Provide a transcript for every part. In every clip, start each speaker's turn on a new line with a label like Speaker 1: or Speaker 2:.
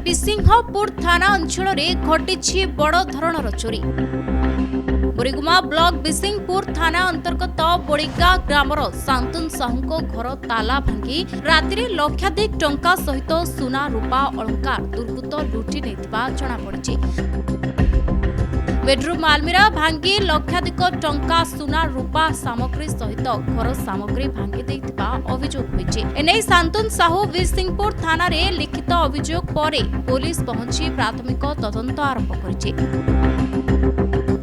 Speaker 1: बिसिंहपुर थाना अंचल में घटी बड़ धरणर चोरी। बोरीगुमा ब्लॉक बिसिंहपुर थाना अंतर्गत बोड़ीगा ग्रामर शांतनु साहू घर ताला भांगी राति लक्षाधिक टंका सहित सुना रूपा अलंकार दुर्बृत्त लुटि नेतिबा जणा पड़िछि। बेडरूम आलमीरा भांगी लक्षाधिक टंका सुना रूपा सामग्री सहित घर सामग्री भांगी देइतिबा अभियोग होइछि। एनै शांतनु साहू बिसिंहपुर थाना रे लिखित अभियोग पर पुलिस पहुंची प्राथमिक तदंत आरंभ करिछि।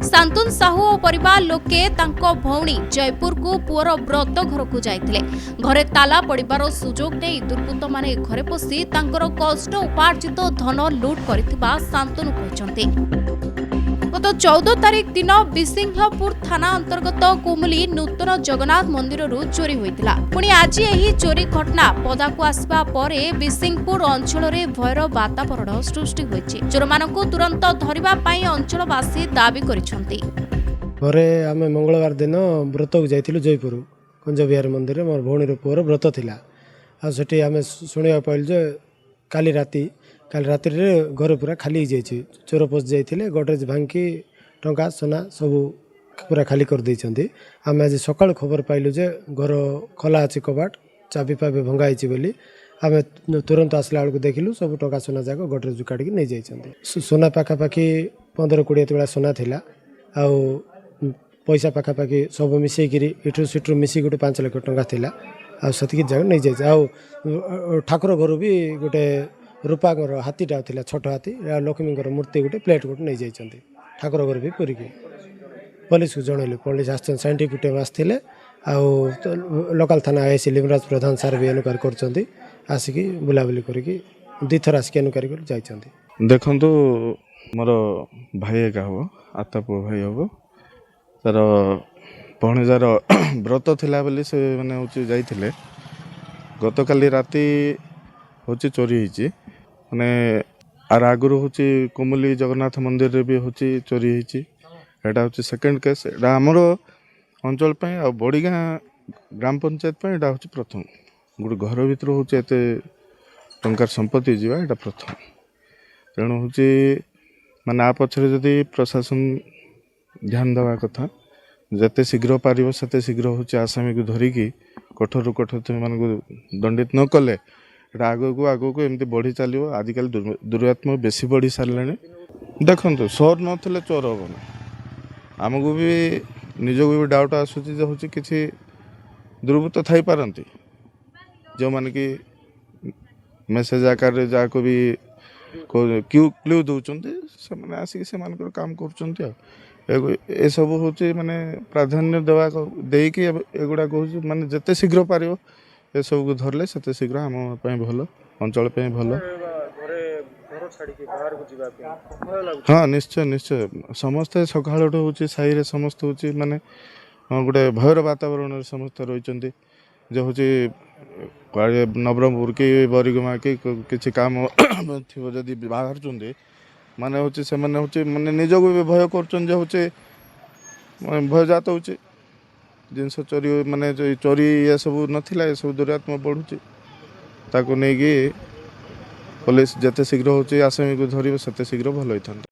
Speaker 1: शांतनु साहू और परिवार लोके तांको भौणी जयपुर को पुअर व्रत घर को जाइथिले। घरे ताला पड़िबार सुजोग नै दुर्बृत्त माने घरे पसी तांकर कष्ट उपार्जित धन लूट करथिबा शांतनु कहिसंते। गत 14 तारिख दिन बिसिंहपुर थाना अंतर्गत कुमुली नूतन जगन्नाथ मंदिर चोरी होइतिला। पुणी आज एही चोरी घटना पदाकू आसबा परे बिसिंहपुर अंचल में भयर वातावरण सृष्टि होइछि। चोरमानकू तुरंत धरिबा पई अंचलवासी दाबी करिसंती।
Speaker 2: घरे आमे मंगलवार दिन व्रत को जाइतिलु जयपुर कुंज विहार मंदिर मोर भौणीर पुअर व्रत थिला। आ सेठी आमे सुनिया पाइल जे काली राति रे घर पूरा खाली जाइछि। चोर पस जाइथिले गडरेज भांगी टंका सोना सब पूरा खाली कर दैछंती। आमे आज सकाळ खबर पाइलु जे घर खोला अछि कबाट चाबी पाबे भंगाइछि बोली आमे तुरंत आसला बेलू देखिलु सब टंका सोना जाक गडरेज काटिक नहीं जाइछंती। सोना पाखापाखि 15-20 तोला सोना थिला। आ पैसा पाखापाखि सब मिसेकिरी इठू सिठू मिसी गोटे 5 लाख टंका थिला। आ सतिकी जगह नहीं जाइछ। आ ठाकुर घर भी गोटे रूपागर हाथीटा थिला छोट हाथी लक्ष्मी मूर्ति गोटे प्लेट गोटे नहीं जाइछंती। ठाकुर घर भी पूरी पुलिस को जनइलु। पुलिस आसन साइंटिफिक टीम आसथिले। आ लोकल थाना आईसी लिमराज प्रधान सार भी एनक्वारी करछंती। आसिकी बुलाबुली करिकी 2 थर आसिकी एनक्वारी कर जाइछंती।
Speaker 3: देखंतु मोर भाई का हो आतापुआ भाई हो तार भणजार व्रत थिला बोली से माने होची जाइथिले। गतकाली राति होची चोरी होईची माने आर आगुरु होची कुमुली जगन्नाथ मंदिर रे भी होची चोरी होईची। एटा होची सेकंड केस। एटा हमर अंचल पे आ बोड़ीगा ग्राम पंचायत पे एटा होची प्रथम। गुड घर भीतर होची एते टंकार संपत्ति जीवा एटा प्रथम। तेणु होची माने आ पछरे जदि प्रशासन ध्यान देवा कथा जते शीघ्र पारिबो सते शीघ्र होची आसामी को धरिकी कठोर कठोर मानक दंडित न कले आगो को एमती बढ़ी चलो। आजिकल दुरात्मा बेसी बढ़ी सारे। देखो सोर नथिले चोर हम ना आमको भी निजक भी डाउट आसूची हूँ कि दुर्बृत्त थी पारती जो मैंने कि मेसेज आकार जहाँ भी क्लू दौरान से आसिक से काम कर सब हूँ माने प्राधान्य देवा देकी एगुड़ा कहूँ माने जिते शीघ्र पार ये सब को धरले सेते शीघ्र आम भल अंचल भल। हाँ निश्चय निश्चय समस्ते सका हूँ साई समस्त हूँ माने गोटे भयर वातावरण समस्त रही जो हूँ नवरंगपुर कि बोरीगुमा कि किसी काम थी जदि बाहर माने हूँ से माने निजक भी भय कर भय जात हो जिनस चोरी माने जो चोरी ये सब नथिला ये सब दुरात्मा बढ़ुची ताको नहीं कि पुलिस जिते शीघ्र होची आसामी को धरिबो सेते शीघ्र भल होइथान।